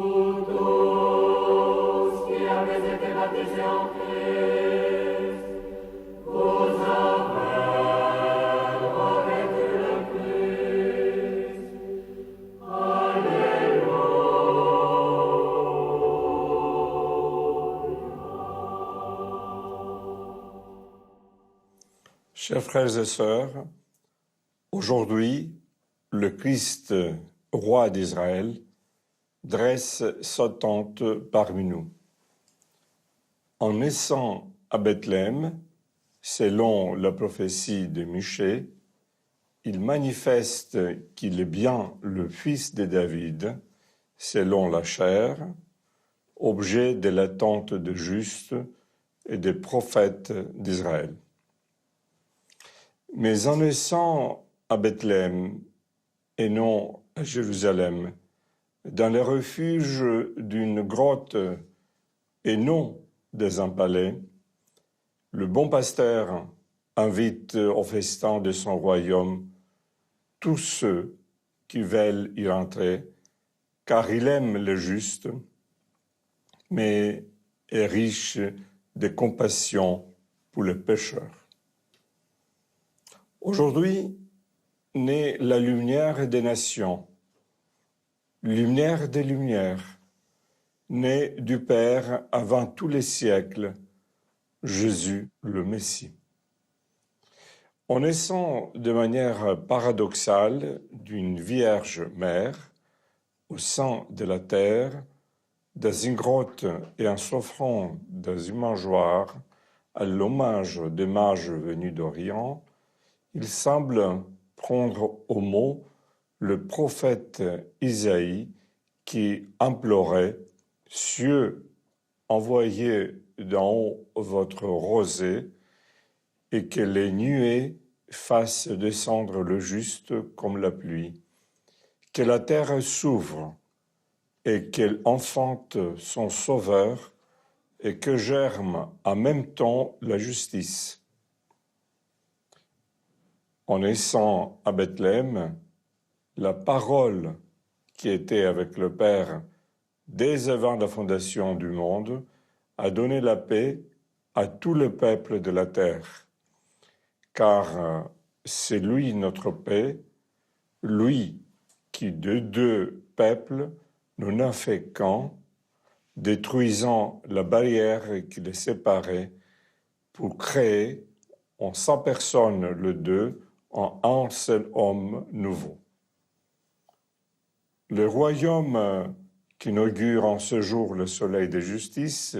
tous qui avez été baptisés en Christ, vous avez revêtu le Christ. Alléluia. Chers frères et sœurs, aujourd'hui, le Christ, roi d'Israël, dresse sa tente parmi nous. En naissant à Bethléem, selon la prophétie de Michée, il manifeste qu'il est bien le fils de David, selon la chair, objet de l'attente des justes et des prophètes d'Israël. Mais en naissant à Bethléem et non à Jérusalem, dans le refuge d'une grotte et non dans un palais, le bon pasteur invite au festin de son royaume tous ceux qui veulent y rentrer, car il aime le juste, mais est riche de compassion pour les pécheurs. Aujourd'hui naît la lumière des nations, lumière des lumières, née du Père avant tous les siècles, Jésus le Messie. En naissant de manière paradoxale d'une Vierge Mère au sein de la terre, dans une grotte et en s'offrant dans une mangeoire à l'hommage des mages venus d'Orient, il semble prendre au mot le prophète Isaïe qui implorait « Cieux, envoyez d'en haut votre rosée et que les nuées fassent descendre le juste comme la pluie, que la terre s'ouvre et qu'elle enfante son sauveur et que germe en même temps la justice. » En naissant à Bethléem, la parole qui était avec le Père dès avant la fondation du monde a donné la paix à tout le peuple de la terre, car c'est lui notre paix, lui qui de deux peuples nous n'a fait qu'un, détruisant la barrière qui les séparait pour créer en 100 personnes le deux en un seul homme nouveau. Le royaume qu'inaugure en ce jour le soleil de justice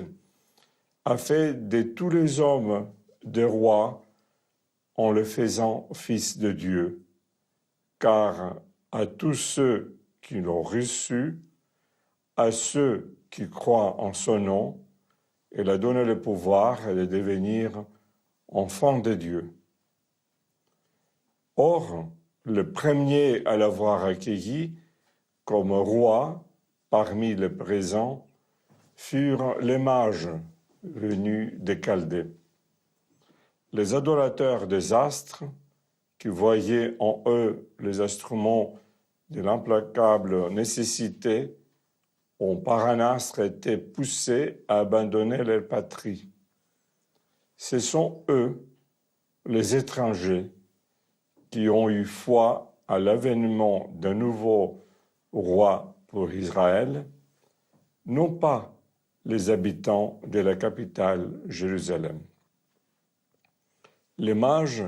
a fait de tous les hommes des rois en le faisant fils de Dieu, car à tous ceux qui l'ont reçu, à ceux qui croient en son nom, il a donné le pouvoir de devenir enfants de Dieu. Or, le premier à l'avoir accueilli comme roi parmi les présents furent les mages venus des Chaldées. Les adorateurs des astres, qui voyaient en eux les instruments de l'implacable nécessité, ont par un astre été poussés à abandonner leur patrie. Ce sont eux, les étrangers, qui ont eu foi à l'avènement d'un nouveau roi pour Israël, non pas les habitants de la capitale Jérusalem. Les mages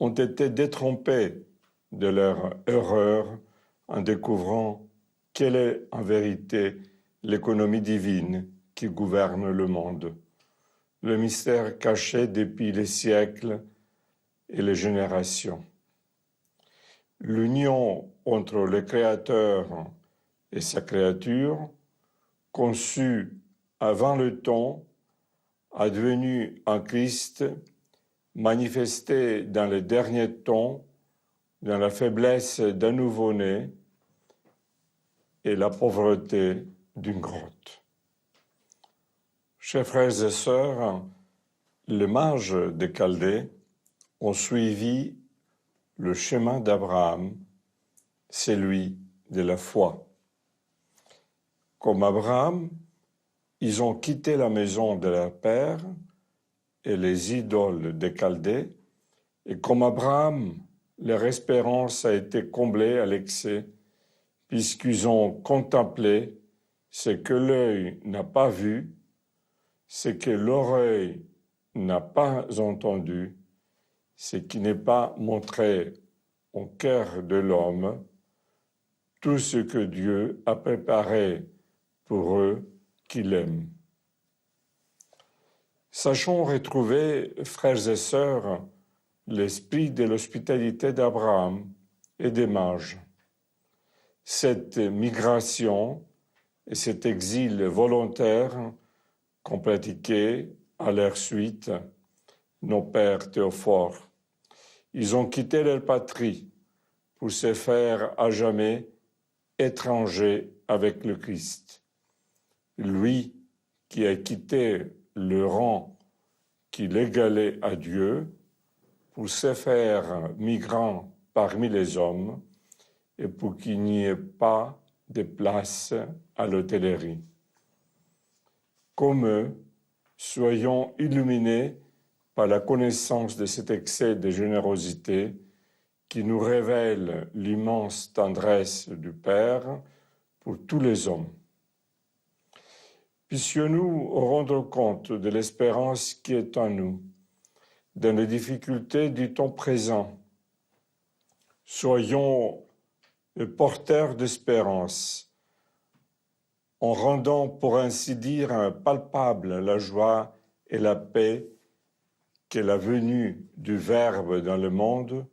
ont été détrompés de leur erreur en découvrant quelle est en vérité l'économie divine qui gouverne le monde, le mystère caché depuis les siècles et les générations. L'union entre le Créateur et sa créature, conçue avant le temps, advenue en Christ, manifestée dans les derniers temps, dans la faiblesse d'un nouveau-né et la pauvreté d'une grotte. Chers frères et sœurs, les mages des Chaldées ont suivi le chemin d'Abraham, celui de la foi. Comme Abraham, ils ont quitté la maison de leur père et les idoles des Chaldées, et comme Abraham, leur espérance a été comblée à l'excès, puisqu'ils ont contemplé ce que l'œil n'a pas vu, ce que l'oreille n'a pas entendu, ce qui n'est pas montré au cœur de l'homme, tout ce que Dieu a préparé pour eux qui l'aiment. Sachons retrouver, frères et sœurs, l'esprit de l'hospitalité d'Abraham et des mages. Cette migration et cet exil volontaire qu'ont pratiqué à leur suite nos pères théophores. Ils ont quitté leur patrie pour se faire à jamais étrangers avec le Christ. Lui qui a quitté le rang qui l'égalait à Dieu pour se faire migrant parmi les hommes et pour qu'il n'y ait pas de place à l'hôtellerie. Comme eux, soyons illuminés par la connaissance de cet excès de générosité qui nous révèle l'immense tendresse du Père pour tous les hommes. Puissions-nous rendre compte de l'espérance qui est en nous, dans les difficultés du temps présent. Soyons porteurs d'espérance, en rendant, pour ainsi dire, palpable la joie et la paix que la venue du Verbe dans le monde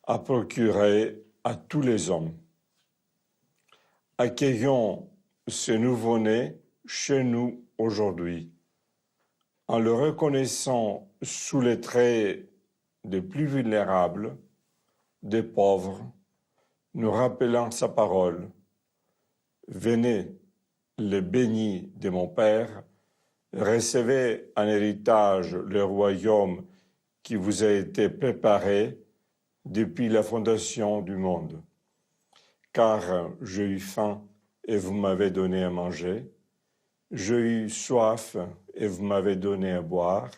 a procuré à tous les hommes. Accueillons ce nouveau-né chez nous aujourd'hui, en le reconnaissant sous les traits des plus vulnérables, des pauvres, nous rappelant sa parole. Venez, les bénis de mon Père, recevez en héritage le royaume qui vous a été préparé depuis la fondation du monde. Car j'ai eu faim et vous m'avez donné à manger, j'ai eu soif et vous m'avez donné à boire,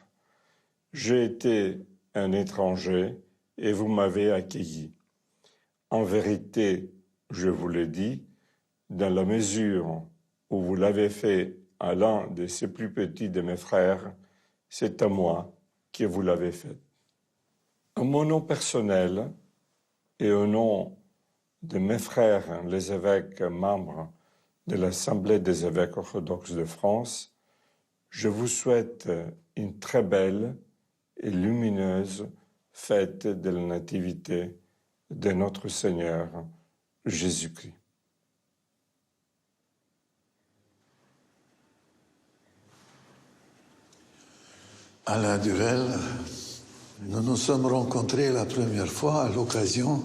j'ai été un étranger et vous m'avez accueilli. En vérité, je vous le dis, dans la mesure où vous l'avez fait à l'un de ces plus petits de mes frères, c'est à moi que vous l'avez fait. En mon nom personnel et au nom de mes frères, les évêques membres de l'Assemblée des évêques orthodoxes de France, je vous souhaite une très belle et lumineuse fête de la Nativité de notre Seigneur Jésus-Christ. Alain Durel, nous nous sommes rencontrés la première fois à l'occasion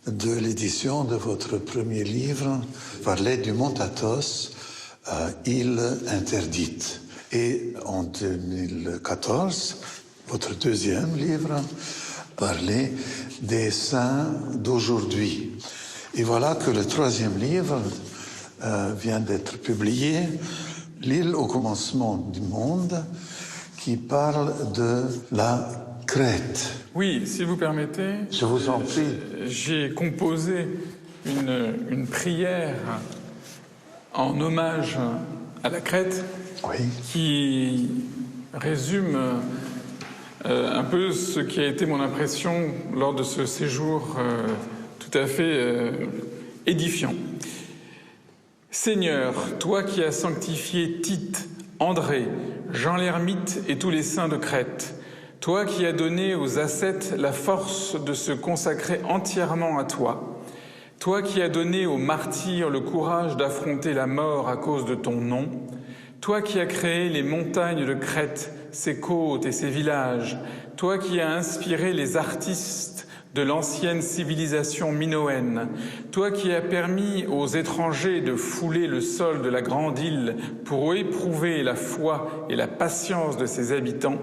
de l'édition de votre premier livre, Parler du Mont Athos, Île interdite. Et en 2014, votre deuxième livre, Parler des saints d'aujourd'hui. Et voilà que le troisième livre vient d'être publié, L'île au commencement du monde, qui parle de la Crète. Oui, si vous permettez. Je vous en prie. J'ai composé une prière en hommage à la Crète, Oui. qui résume un peu ce qui a été mon impression lors de ce séjour tout à fait édifiant. Seigneur, toi qui as sanctifié Tite, André, Jean l'Ermite et tous les saints de Crète, toi qui as donné aux ascètes la force de se consacrer entièrement à toi, toi qui as donné aux martyrs le courage d'affronter la mort à cause de ton nom, toi qui as créé les montagnes de Crète, ses côtes et ses villages, toi qui as inspiré les artistes de l'ancienne civilisation minoenne, toi qui as permis aux étrangers de fouler le sol de la grande île pour éprouver la foi et la patience de ses habitants,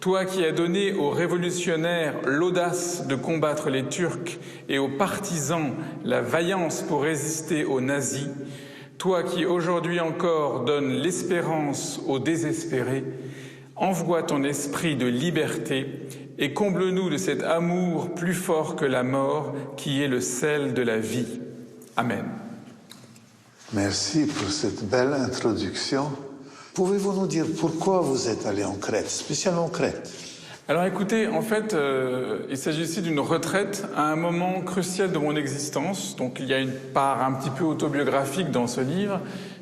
toi qui as donné aux révolutionnaires l'audace de combattre les Turcs et aux partisans la vaillance pour résister aux nazis, toi qui aujourd'hui encore donnes l'espérance aux désespérés, envoie ton esprit de liberté et comble-nous de cet amour plus fort que la mort qui est le sel de la vie. Amen. Merci pour cette belle introduction. Pouvez-vous nous dire pourquoi vous êtes allé en Crète, spécialement en Crète? Alors écoutez, en fait, il s'agit ici d'une retraite à un moment crucial de mon existence. Donc il y a une part un petit peu autobiographique dans ce livre.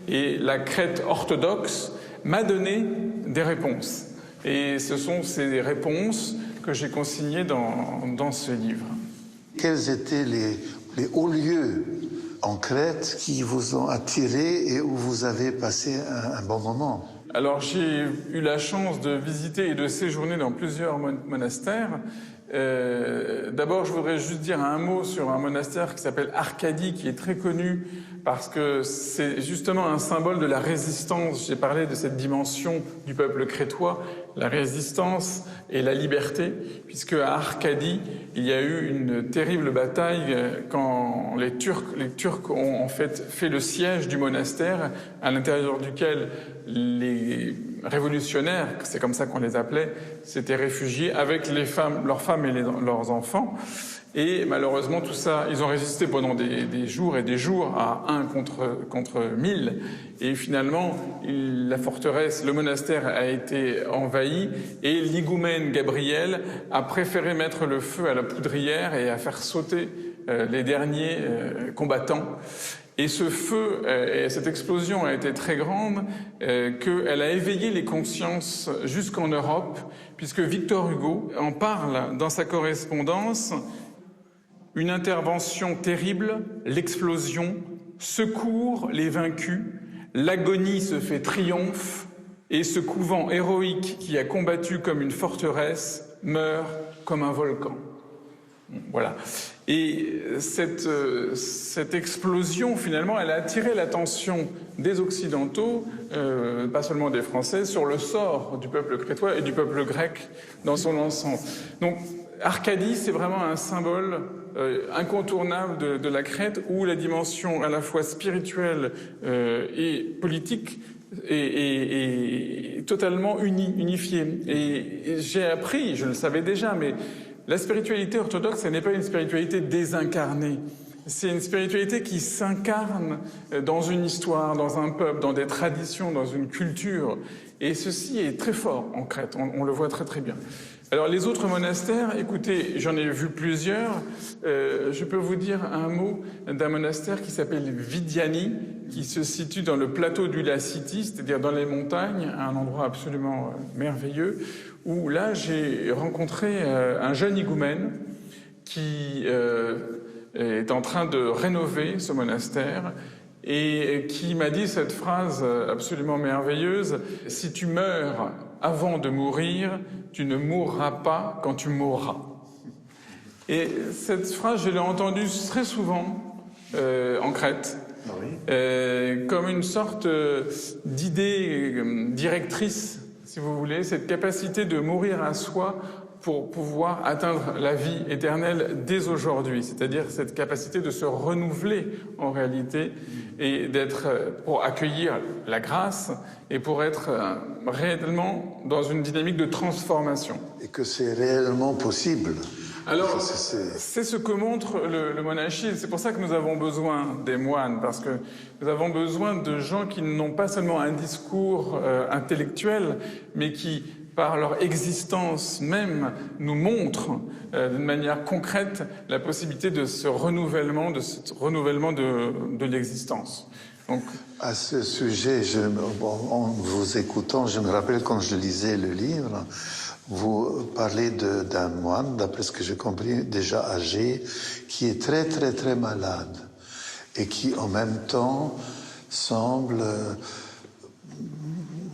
Et la Crète orthodoxe m'a donné des réponses. Et ce sont ces réponses que j'ai consignées dans ce livre. Quels étaient les hauts lieux en Crète qui vous ont attiré et où vous avez passé un bon moment? Alors j'ai eu la chance de visiter et de séjourner dans plusieurs monastères. D'abord, je voudrais juste dire un mot sur un monastère qui s'appelle Arcadie, qui est très connu parce que c'est justement un symbole de la résistance. J'ai parlé de cette dimension du peuple crétois, la résistance et la liberté, puisque à Arcadie, il y a eu une terrible bataille quand les Turcs ont en fait le siège du monastère, à l'intérieur duquel les révolutionnaires, c'est comme ça qu'on les appelait, s'étaient réfugiés avec leurs femmes et leurs enfants. Et malheureusement, tout ça, ils ont résisté pendant des jours et des jours à 1 contre 1000. Et finalement, la forteresse, le monastère a été envahi et l'higoumène Gabriel a préféré mettre le feu à la poudrière et à faire sauter les derniers combattants. Et ce feu, et cette explosion a été très grande, qu'elle a éveillé les consciences jusqu'en Europe, puisque Victor Hugo en parle dans sa correspondance. Une intervention terrible, l'explosion, secourt les vaincus, l'agonie se fait triomphe, et ce couvent héroïque qui a combattu comme une forteresse meurt comme un volcan. Voilà. Et cette explosion, finalement, elle a attiré l'attention des Occidentaux, pas seulement des Français, sur le sort du peuple crétois et du peuple grec dans son ensemble. Donc, Arcadie, c'est vraiment un symbole incontournable de la Crète, où la dimension à la fois spirituelle et politique est totalement unifiée. Et j'ai appris, je le savais déjà, mais la spiritualité orthodoxe, ce n'est pas une spiritualité désincarnée. C'est une spiritualité qui s'incarne dans une histoire, dans un peuple, dans des traditions, dans une culture. Et ceci est très fort en Crète, on le voit très très bien. Alors les autres monastères, écoutez, j'en ai vu plusieurs. Je peux vous dire un mot d'un monastère qui s'appelle Vidiani, qui se situe dans le plateau du Lacity, c'est-à-dire dans les montagnes, un endroit absolument merveilleux, où là j'ai rencontré un jeune higoumène qui est en train de rénover ce monastère et qui m'a dit cette phrase absolument merveilleuse: « Si tu meurs avant de mourir, tu ne mourras pas quand tu mourras. » Et cette phrase, je l'ai entendue très souvent en Crète, comme une sorte d'idée directrice, si vous voulez, cette capacité de mourir à soi pour pouvoir atteindre la vie éternelle dès aujourd'hui, c'est-à-dire cette capacité de se renouveler en réalité et pour accueillir la grâce et pour être réellement dans une dynamique de transformation. Et que c'est réellement possible. Alors, c'est ce que montre le monachisme. C'est pour ça que nous avons besoin des moines, parce que nous avons besoin de gens qui n'ont pas seulement un discours intellectuel, mais qui, par leur existence même, nous montrent d'une manière concrète la possibilité de ce renouvellement, de l'existence. Donc, à ce sujet, en vous écoutant, je me rappelle quand je lisais le livre, vous parlez d'un moine, d'après ce que j'ai compris, déjà âgé, qui est très très très malade et qui en même temps semble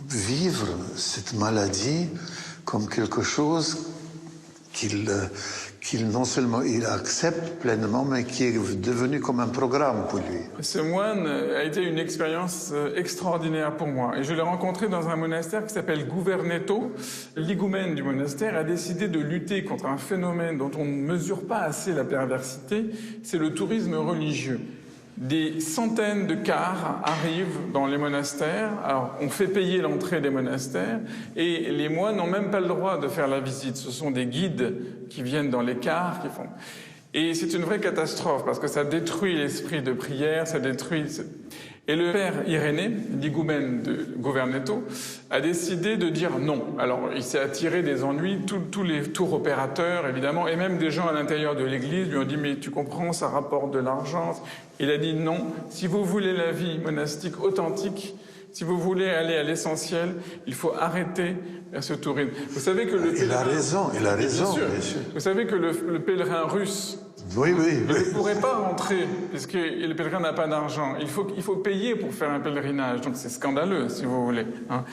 vivre cette maladie comme quelque chose qu'il non seulement il accepte pleinement, mais qui est devenu comme un programme pour lui. Ce moine a été une expérience extraordinaire pour moi. Et je l'ai rencontré dans un monastère qui s'appelle Gouvernetto. L'higoumène du monastère a décidé de lutter contre un phénomène dont on ne mesure pas assez la perversité, c'est le tourisme religieux. Des centaines de cars arrivent dans les monastères. Alors, on fait payer l'entrée des monastères et les moines n'ont même pas le droit de faire la visite. Ce sont des guides qui viennent dans les cars qui font. Et c'est une vraie catastrophe parce que ça détruit l'esprit de prière, ça détruit. Et le père Irénée, l'higoumène de Governeto, a décidé de dire non. Alors, il s'est attiré des ennuis, tous les tours opérateurs, évidemment, et même des gens à l'intérieur de l'église lui ont dit « Mais tu comprends, ça rapporte de l'argent ». Il a dit non, si vous voulez la vie monastique authentique, si vous voulez aller à l'essentiel, il faut arrêter ce tourisme. Vous savez que le Il a raison, bien sûr. bien sûr. Vous savez que le pèlerin russe Oui. il ne pourrait pas rentrer, puisque le pèlerin n'a pas d'argent. Il faut payer pour faire un pèlerinage, donc c'est scandaleux, si vous voulez. Hein.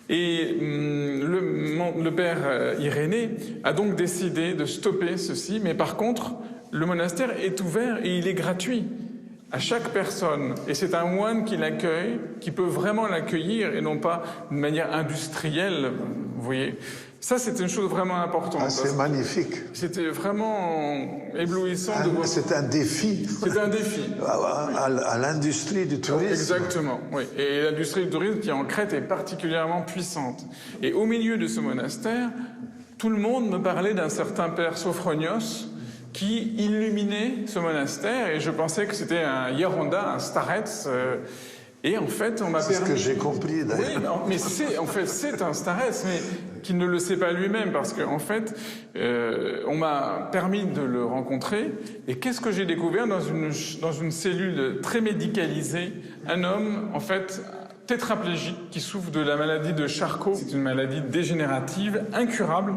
Et le père Irénée a donc décidé de stopper ceci, mais par contre, le monastère est ouvert et il est gratuit à chaque personne. Et c'est un moine qui l'accueille, qui peut vraiment l'accueillir, et non pas d'une manière industrielle, vous voyez. Ça, c'est une chose vraiment importante. Ah, c'est magnifique. C'était vraiment éblouissant de voir. C'est un défi. C'est un défi. À l'industrie du tourisme. Exactement, oui. Et l'industrie du tourisme qui en Crète est particulièrement puissante. Et au milieu de ce monastère, tout le monde me parlait d'un certain père Sophronios qui illuminait ce monastère, et je pensais que c'était un Yeronda, un starets. Et en fait, on m'a permis... C'est ce que j'ai compris, d'ailleurs. Oui, mais c'est un starets, mais qui ne le sait pas lui-même, parce qu'en fait, on m'a permis de le rencontrer. Et qu'est-ce que j'ai découvert dans une cellule très médicalisée? Un homme, en fait, tétraplégique, qui souffre de la maladie de Charcot. C'est une maladie dégénérative, incurable.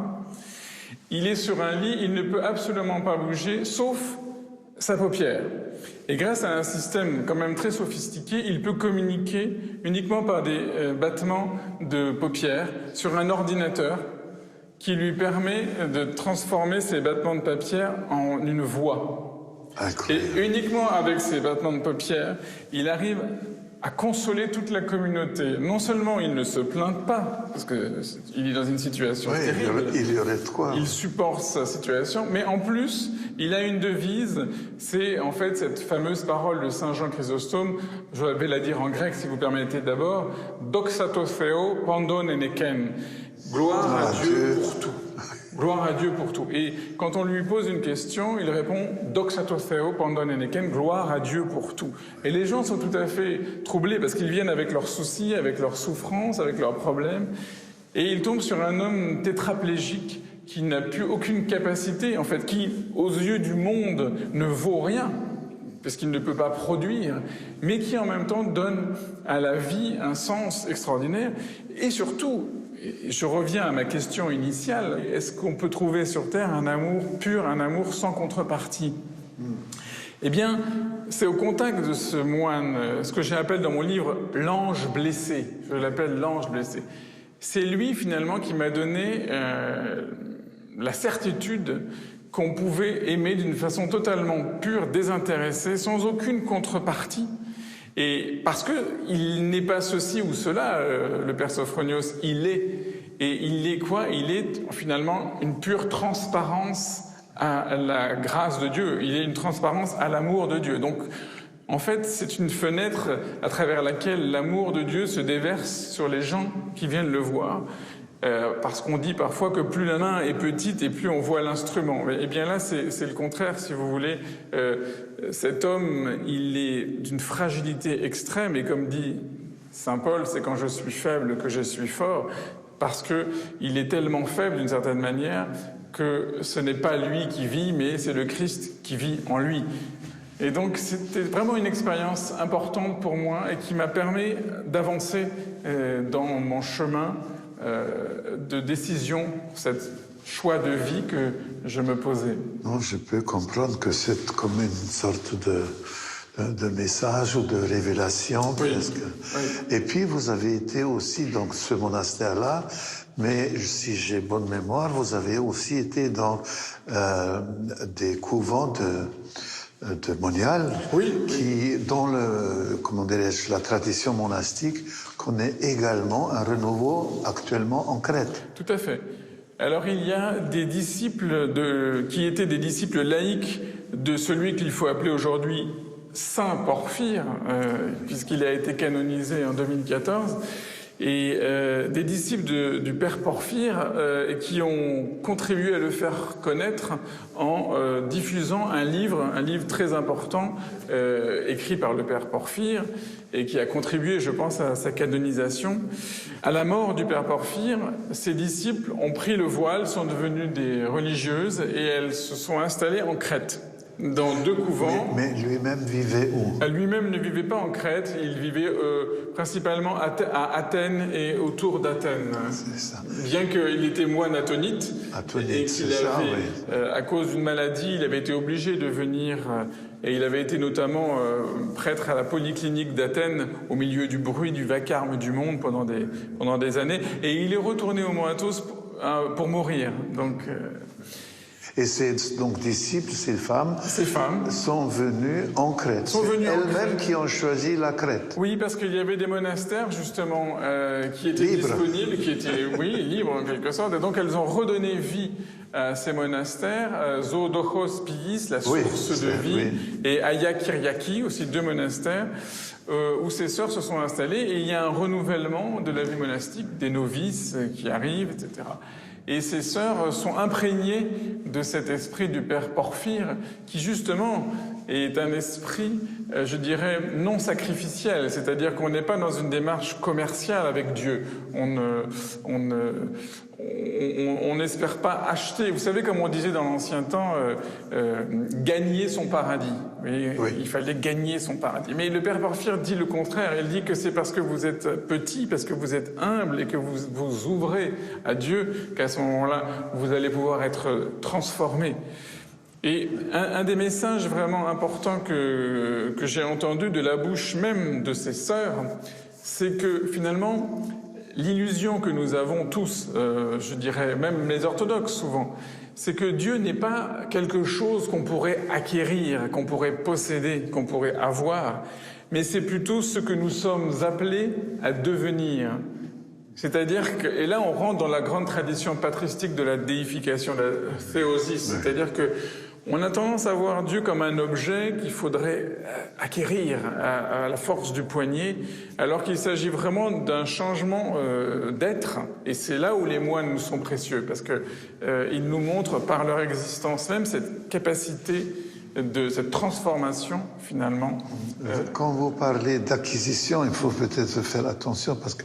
Il est sur un lit, il ne peut absolument pas bouger, sauf sa paupière. Et grâce à un système quand même très sophistiqué, il peut communiquer uniquement par des battements de paupières sur un ordinateur qui lui permet de transformer ces battements de paupières en une voix. Incroyable. Et uniquement avec ces battements de paupières, il arrive à consoler toute la communauté. Non seulement il ne se plaint pas, parce qu'il est dans une situation terrible. Il y aurait de quoi. Il supporte sa situation, mais en plus, il a une devise, c'est en fait cette fameuse parole de Saint Jean Chrysostome, je vais la dire en grec si vous permettez d'abord, doxa to Theo pandon eneken, gloire à Dieu pour tout. Gloire à Dieu pour tout. Et quand on lui pose une question, il répond « Doxa to Theo pandon eneken », gloire à Dieu pour tout. Et les gens sont tout à fait troublés parce qu'ils viennent avec leurs soucis, avec leurs souffrances, avec leurs problèmes. Et ils tombent sur un homme tétraplégique qui n'a plus aucune capacité, en fait, qui, aux yeux du monde, ne vaut rien, parce qu'il ne peut pas produire, mais qui en même temps donne à la vie un sens extraordinaire. Et surtout, je reviens à ma question initiale, est-ce qu'on peut trouver sur Terre un amour pur, un amour sans contrepartie ? Eh bien, c'est au contact de ce moine, ce que j'appelle dans mon livre l'ange blessé. Je l'appelle l'ange blessé. C'est lui, finalement, qui m'a donné la certitude qu'on pouvait aimer d'une façon totalement pure, désintéressée, sans aucune contrepartie. Et parce que il n'est pas ceci ou cela, le père Sophronios, il est. Et il est quoi? Il est finalement une pure transparence à la grâce de Dieu. Il est une transparence à l'amour de Dieu. Donc, en fait, c'est une fenêtre à travers laquelle l'amour de Dieu se déverse sur les gens qui viennent le voir. Parce qu'on dit parfois que plus la main est petite et plus on voit l'instrument. Eh bien là, c'est le contraire, si vous voulez. Cet homme, il est d'une fragilité extrême, et comme dit saint Paul, c'est quand je suis faible que je suis fort, parce que il est tellement faible d'une certaine manière que ce n'est pas lui qui vit, mais c'est le Christ qui vit en lui. Et donc c'était vraiment une expérience importante pour moi et qui m'a permis d'avancer dans mon chemin de décision, cet choix de vie que je me posais. Non, je peux comprendre que c'est comme une sorte de message ou de révélation, presque. Oui. Et puis vous avez été aussi dans ce monastère-là, mais si j'ai bonne mémoire, vous avez aussi été dans des couvents de Monial, dont la tradition monastique connaît également un renouveau actuellement en Crète. Tout à fait. Alors il y a des disciples qui étaient des disciples laïcs de celui qu'il faut appeler aujourd'hui Saint Porphyre, puisqu'il a été canonisé en 2014, et des disciples du Père Porphyre qui ont contribué à le faire connaître en diffusant un livre très important écrit par le Père Porphyre et qui a contribué, je pense, à sa canonisation. À la mort du Père Porphyre, ses disciples ont pris le voile, sont devenues des religieuses et elles se sont installées en Crète, dans 2 couvents. Mais lui-même vivait où? Lui-même ne vivait pas en Crète, il vivait principalement à Athènes et autour d'Athènes. C'est ça. Bien qu'il était moine atonite, et qu'il avait, à cause d'une maladie, il avait été obligé de venir, et il avait été notamment prêtre à la polyclinique d'Athènes, au milieu du bruit, du vacarme du monde pendant des années, et il est retourné au Mont Athos pour mourir. Donc... Et ces donc disciples, ces femmes, sont venues en Crète. C'est elles-mêmes qui ont choisi la Crète. Oui, parce qu'il y avait des monastères justement qui étaient disponibles, qui étaient libres en quelque sorte, et donc elles ont redonné vie à ces monastères, Zodochos Piis, la source de vie, et Aya Kyriaki, aussi 2 monastères, où ces sœurs se sont installées, et il y a un renouvellement de la vie monastique, des novices qui arrivent, etc. Et ces sœurs sont imprégnées de cet esprit du Père Porphyre, qui justement est un esprit, je dirais, non sacrificiel, c'est-à-dire qu'on n'est pas dans une démarche commerciale avec Dieu. On n'espère pas acheter. Vous savez, comme on disait dans l'ancien temps, gagner son paradis. Il fallait gagner son paradis. Mais le Père Porphyre dit le contraire. Il dit que c'est parce que vous êtes petit, parce que vous êtes humble et que vous vous ouvrez à Dieu qu'à ce moment-là, vous allez pouvoir être transformé. Et un des messages vraiment importants que j'ai entendu de la bouche même de ces sœurs, c'est que finalement, l'illusion que nous avons tous, je dirais même les orthodoxes souvent, c'est que Dieu n'est pas quelque chose qu'on pourrait acquérir, qu'on pourrait posséder, qu'on pourrait avoir, mais c'est plutôt ce que nous sommes appelés à devenir. C'est-à-dire que, et là on rentre dans la grande tradition patristique de la déification, de la théosis, c'est-à-dire que on a tendance à voir Dieu comme un objet qu'il faudrait acquérir à la force du poignet, alors qu'il s'agit vraiment d'un changement d'être. Et c'est là où les moines nous sont précieux, parce que ils nous montrent par leur existence même cette capacité de cette transformation finalement. Quand vous parlez d'acquisition, il faut peut-être faire attention parce que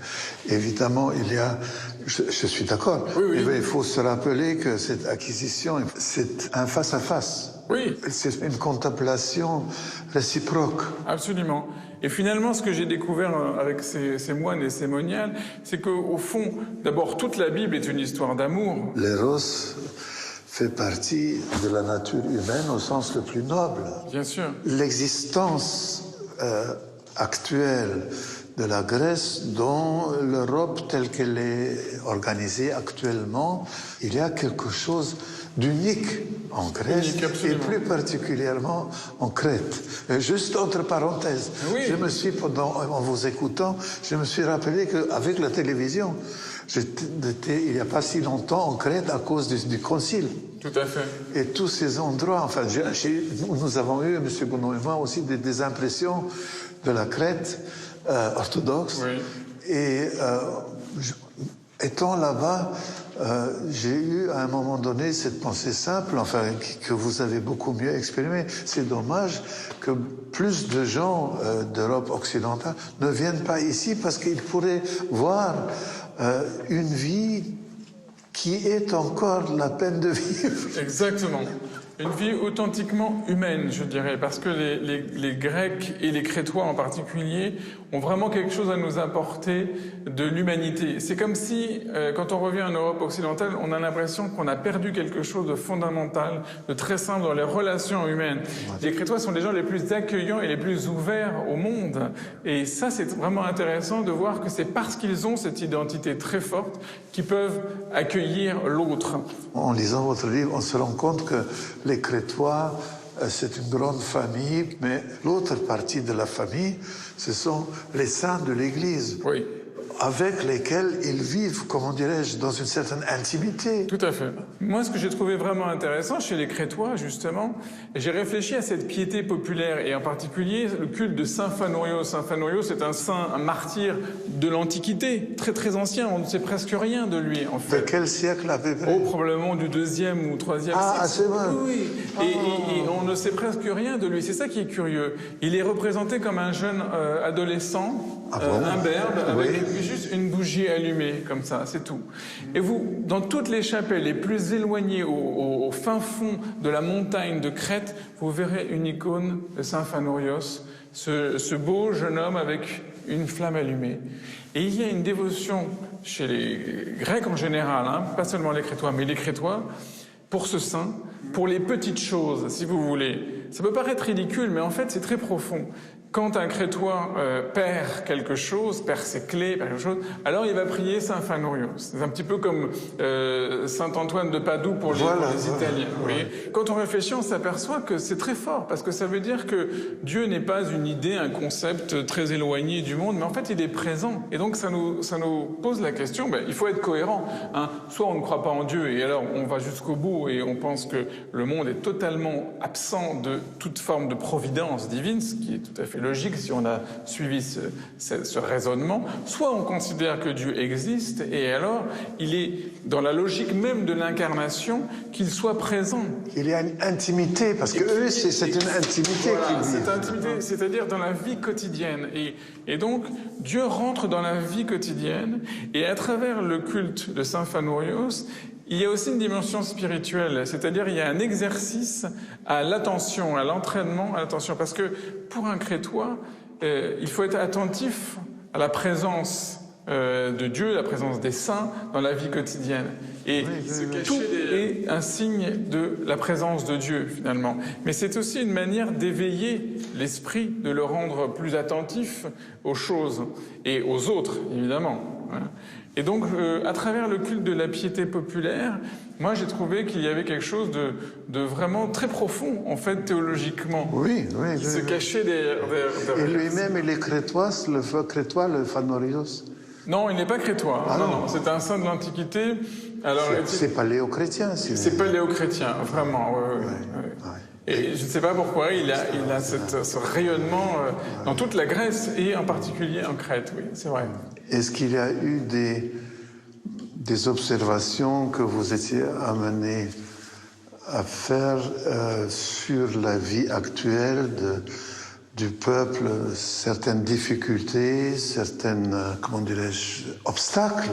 évidemment il y a, je suis d'accord, mais il faut se rappeler que cette acquisition, c'est un face-à-face. Oui. C'est une contemplation réciproque. Absolument. Et finalement, ce que j'ai découvert avec ces moines et ces moniales, c'est qu'au fond, d'abord, toute la Bible est une histoire d'amour. L'éros fait partie de la nature humaine au sens le plus noble. Bien sûr. L'existence actuelle de la Grèce dans l'Europe telle qu'elle est organisée actuellement, il y a quelque chose d'unique en Grèce et plus particulièrement en Crète. Juste entre parenthèses, je me suis, en vous écoutant, je me suis rappelé qu'avec la télévision, j'étais il n'y a pas si longtemps en Crète à cause du concile. Tout à fait. Et tous ces endroits, enfin, nous avons eu, M. Gounod et moi, aussi des impressions de la Crète orthodoxe. Et étant là-bas, j'ai eu à un moment donné cette pensée simple, enfin, que vous avez beaucoup mieux exprimée. C'est dommage que plus de gens d'Europe occidentale ne viennent pas ici parce qu'ils pourraient voir une vie qui est encore la peine de vivre. Exactement. Une vie authentiquement humaine, je dirais, parce que les Grecs et les Crétois en particulier ont vraiment quelque chose à nous apporter de l'humanité. C'est comme si, quand on revient en Europe occidentale, on a l'impression qu'on a perdu quelque chose de fondamental, de très simple dans les relations humaines. Les Crétois sont les gens les plus accueillants et les plus ouverts au monde. Et ça, c'est vraiment intéressant de voir que c'est parce qu'ils ont cette identité très forte qu'ils peuvent accueillir l'autre. En lisant votre livre, on se rend compte que les Crétois, c'est une grande famille, mais l'autre partie de la famille, ce sont les saints de l'Église. Oui. avec lesquels ils vivent, comment dirais-je, dans une certaine intimité. Tout à fait. Moi, ce que j'ai trouvé vraiment intéressant chez les Crétois, justement, j'ai réfléchi à cette piété populaire et en particulier le culte de Saint Phanorios. Saint Phanorios est un saint, un martyr de l'Antiquité, très très ancien. On ne sait presque rien de lui, en fait. De quel siècle à peu près? Oh, probablement du 2e ou 3e siècle. Ah, c'est vrai. Oui, et on ne sait presque rien de lui. C'est ça qui est curieux. Il est représenté comme un jeune adolescent, imberbe, avec juste une bougie allumée, comme ça, c'est tout. Et vous, dans toutes les chapelles les plus éloignées, au fin fond de la montagne de Crète, vous verrez une icône de Saint Phanorios, ce beau jeune homme avec une flamme allumée. Et il y a une dévotion chez les Grecs en général, hein, pas seulement les Crétois, mais les Crétois, pour ce saint, pour les petites choses, si vous voulez. Ça peut paraître ridicule, mais en fait, c'est très profond. Quand un Crétois perd quelque chose, perd ses clés, perd quelque chose, alors il va prier Saint Phanorios. C'est un petit peu comme Saint Antoine de Padoue pour les Italiens. Voilà. Quand on réfléchit, on s'aperçoit que c'est très fort, parce que ça veut dire que Dieu n'est pas une idée, un concept très éloigné du monde, mais en fait il est présent. Et donc ça nous pose la question, il faut être cohérent. Hein. Soit on ne croit pas en Dieu, et alors on va jusqu'au bout, et on pense que le monde est totalement absent de toute forme de providence divine, ce qui est tout à fait logique si on a suivi ce raisonnement. Soit on considère que Dieu existe et alors il est dans la logique même de l'incarnation qu'il soit présent. Il y a une intimité, parce que eux, c'est une intimité qu'ils vivent. Cette intimité, c'est-à-dire dans la vie quotidienne. Et donc, Dieu rentre dans la vie quotidienne et à travers le culte de Saint Phanorios, il y a aussi une dimension spirituelle, c'est-à-dire il y a un exercice à l'attention, à l'entraînement, à l'attention. Parce que pour un Crétois, il faut être attentif à la présence de Dieu, la présence des saints dans la vie quotidienne. Et tout est un signe de la présence de Dieu, finalement. Mais c'est aussi une manière d'éveiller l'esprit, de le rendre plus attentif aux choses et aux autres, évidemment. Et donc, à travers le culte de la piété populaire, moi j'ai trouvé qu'il y avait quelque chose de vraiment très profond, en fait, théologiquement. Oui. Qui se cachait derrière. Et lui-même, il est crétois, le Phanorios? Non, il n'est pas crétois. Ah non, c'est un saint de l'Antiquité. Alors, c'est paléo-chrétien. C'est paléo-chrétien, vraiment. Oui. Et je ne sais pas pourquoi il a ce rayonnement dans toute la Grèce et en particulier en Crète, oui, c'est vrai. Est-ce qu'il y a eu des observations que vous étiez amenés à faire sur la vie actuelle du peuple, certaines difficultés, certaines, obstacles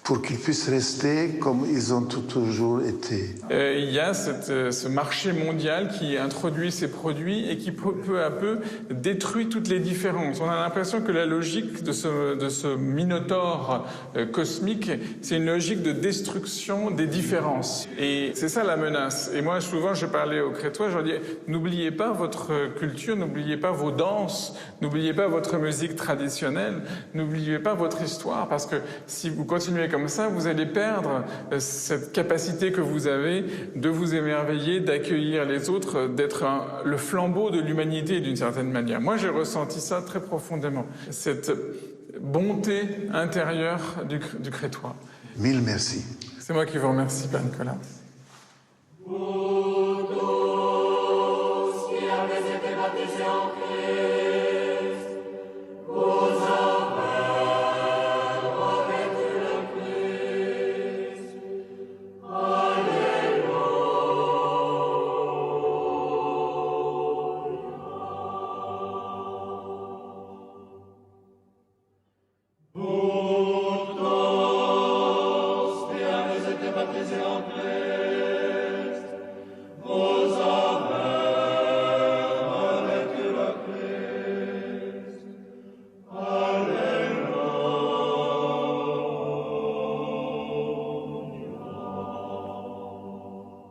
pour qu'ils puissent rester comme ils ont toujours été? Il y a ce marché mondial qui introduit ses produits et qui peu à peu détruit toutes les différences. On a l'impression que la logique de ce minotaure cosmique, c'est une logique de destruction des différences. Et c'est ça la menace. Et moi, souvent, je parlais aux Crétois, je leur dis, n'oubliez pas votre culture, n'oubliez pas vos danses, n'oubliez pas votre musique traditionnelle, n'oubliez pas votre histoire, parce que si vous continuez comme ça, vous allez perdre cette capacité que vous avez de vous émerveiller, d'accueillir les autres, d'être le flambeau de l'humanité d'une certaine manière. Moi, j'ai ressenti ça très profondément, cette bonté intérieure du Crétois. Mille merci. C'est moi qui vous remercie, Père Nicolas.